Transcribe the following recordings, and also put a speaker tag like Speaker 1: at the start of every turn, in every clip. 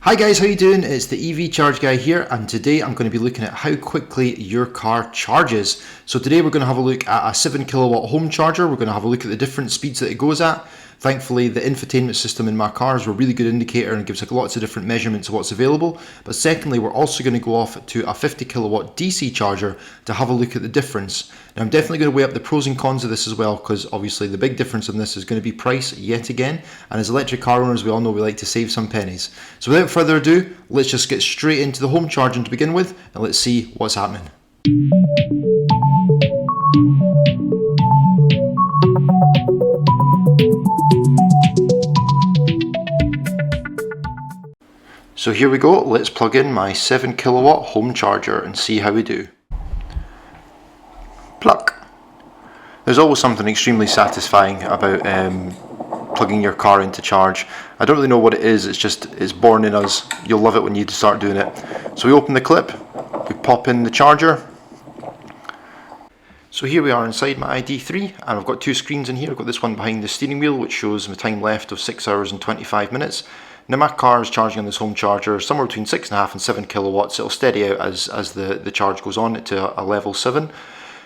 Speaker 1: Hi guys, how you doing? It's the EV Charge Guy here, and today I'm going to be looking at how quickly your car charges. So today we're going to have a look at a 7 kilowatt home charger. We're going to have a look at the different speeds that it goes at. Thankfully, the infotainment system in my car is a really good indicator and gives like lots of different measurements of what's available. But secondly, we're also going to go off to a 50 kilowatt DC charger to have a look at the difference. Now I'm definitely going to weigh up the pros and cons of this as well, because obviously the big difference in this is going to be price yet again. And as electric car owners, we all know we like to save some pennies. So without further ado, let's just get straight into the home charging to begin with, and let's see what's happening. So here we go, let's plug in my 7 kilowatt home charger and see how we do. Pluck. There's always something extremely satisfying about plugging your car into charge. I don't really know what it is, it's born in us. You'll love it when you start doing it. So we open the clip, we pop in the charger. So here we are inside my ID3, and I've got two screens in here. I've got this one behind the steering wheel, which shows my time left of 6 hours and 25 minutes. Now my car is charging on this home charger somewhere between 6.5 and 7 kilowatts. It'll steady out as the charge goes on to a level 7.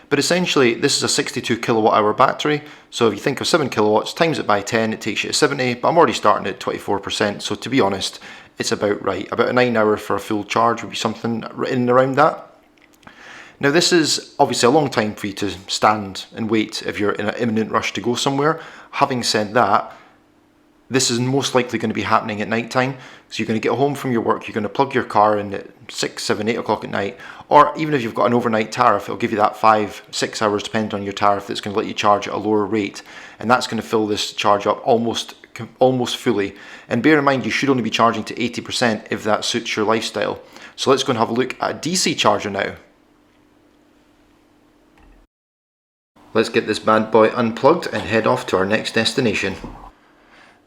Speaker 1: But essentially, this is a 62 kilowatt hour battery. So if you think of 7 kilowatts, times it by 10, it takes you to 70, but I'm already starting at 24%. So to be honest, it's about right. About a 9 hour for a full charge would be something in and around that. Now this is obviously a long time for you to stand and wait if you're in an imminent rush to go somewhere. Having said that, this is most likely going to be happening at night time. So you're going to get home from your work, you're going to plug your car in at 6, 7, 8 o'clock at night, or even if you've got an overnight tariff, it'll give you that 5, 6 hours depending on your tariff that's going to let you charge at a lower rate, and that's going to fill this charge up almost fully. And bear in mind, you should only be charging to 80% if that suits your lifestyle. So let's go and have a look at a DC charger now. Let's get this bad boy unplugged and head off to our next destination.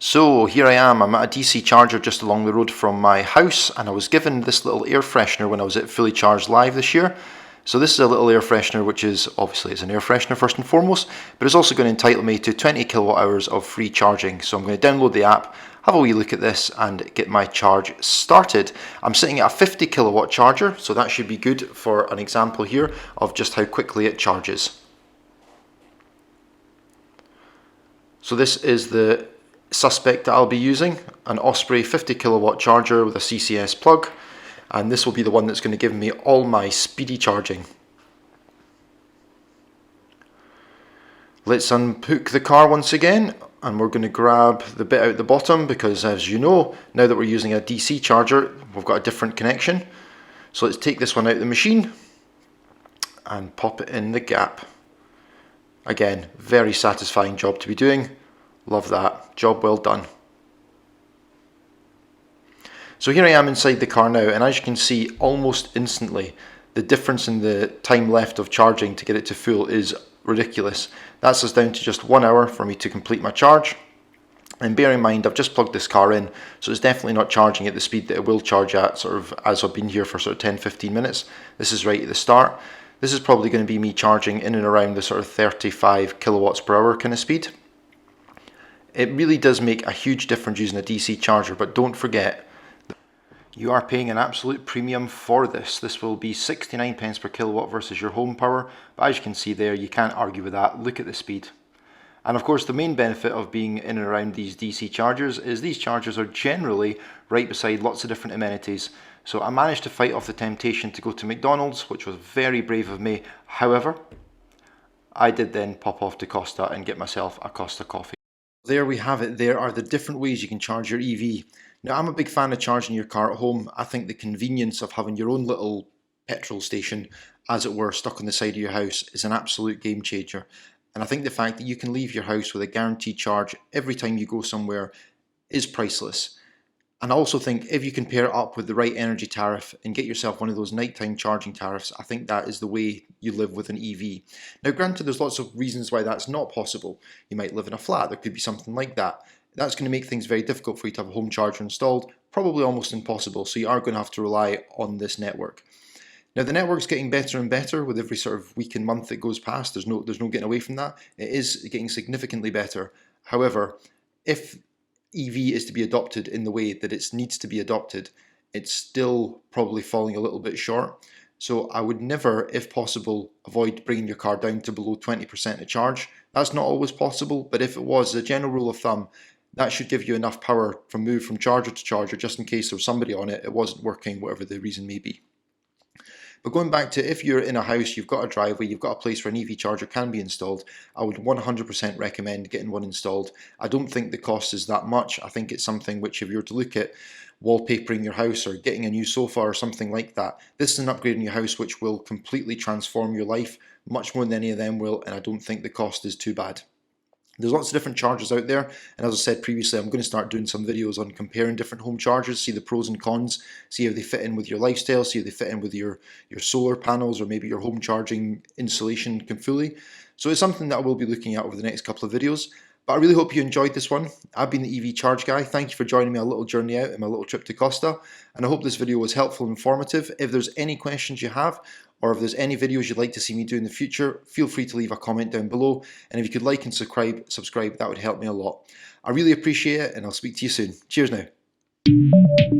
Speaker 1: So here I am, I'm at a DC charger just along the road from my house, and I was given this little air freshener when I was at Fully Charged Live this year. So this is a little air freshener, which is obviously it's an air freshener first and foremost, but it's also going to entitle me to 20 kilowatt hours of free charging. So I'm going to download the app, have a wee look at this and get my charge started. I'm sitting at a 50 kilowatt charger, so that should be good for an example here of just how quickly it charges. So this is the suspect that I'll be using, an Osprey 50 kilowatt charger with a CCS plug, and this will be the one that's going to give me all my speedy charging. Let's unhook the car once again, and we're going to grab the bit out the bottom because, as you know, now that we're using a DC charger, we've got a different connection. So let's take this one out of the machine and pop it in the gap. Again, very satisfying job to be doing. Love that. Job well done. So here I am inside the car now, and as you can see, almost instantly, the difference in the time left of charging to get it to full is ridiculous. That's us down to just 1 hour for me to complete my charge. And bear in mind, I've just plugged this car in, so it's definitely not charging at the speed that it will charge at, sort of as I've been here for sort of 10-15 minutes. This is right at the start. This is probably going to be me charging in and around the sort of 35 kilowatts per hour kind of speed. It really does make a huge difference using a DC charger, but don't forget, you are paying an absolute premium for this. This will be 69 pence per kilowatt versus your home power, but as you can see there, you can't argue with that. Look at the speed. And of course, the main benefit of being in and around these DC chargers is these chargers are generally right beside lots of different amenities. So I managed to fight off the temptation to go to McDonald's, which was very brave of me. However, I did then pop off to Costa and get myself a Costa coffee. There we have it. There are the different ways you can charge your EV. Now, I'm a big fan of charging your car at home. I think the convenience of having your own little petrol station, as it were, stuck on the side of your house is an absolute game changer. And I think the fact that you can leave your house with a guaranteed charge every time you go somewhere is priceless. And I also think if you can pair it up with the right energy tariff and get yourself one of those nighttime charging tariffs, I think that is the way you live with an EV. Now granted, there's lots of reasons why that's not possible. You might live in a flat, there could be something like that. That's going to make things very difficult for you to have a home charger installed, probably almost impossible, so you are going to have to rely on this network. Now the network's getting better and better with every sort of week and month that goes past. There's no getting away from that. It is getting significantly better. However, if EV is to be adopted in the way that it needs to be adopted, it's still probably falling a little bit short. So I would never, if possible, avoid bringing your car down to below 20% of charge. That's not always possible, but if it was, a general rule of thumb, that should give you enough power from move from charger to charger, just in case there was somebody on it, it wasn't working, whatever the reason may be. But going back to, if you're in a house, you've got a driveway, you've got a place where an EV charger can be installed, I would 100% recommend getting one installed. I don't think the cost is that much. I think it's something which, if you were to look at wallpapering your house or getting a new sofa or something like that, this is an upgrade in your house which will completely transform your life, much more than any of them will, and I don't think the cost is too bad. There's lots of different chargers out there, and as I said previously, I'm going to start doing some videos on comparing different home chargers, see the pros and cons, see how they fit in with your lifestyle, see how they fit in with your solar panels or maybe your home charging installation fully. So it's something that I will be looking at over the next couple of videos. But I really hope you enjoyed this one. I've been the EV Charge Guy. Thank you for joining me on a little journey out in my little trip to Costa. And I hope this video was helpful and informative. If there's any questions you have, or if there's any videos you'd like to see me do in the future, feel free to leave a comment down below. And if you could like and subscribe, that would help me a lot. I really appreciate it, and I'll speak to you soon. Cheers now.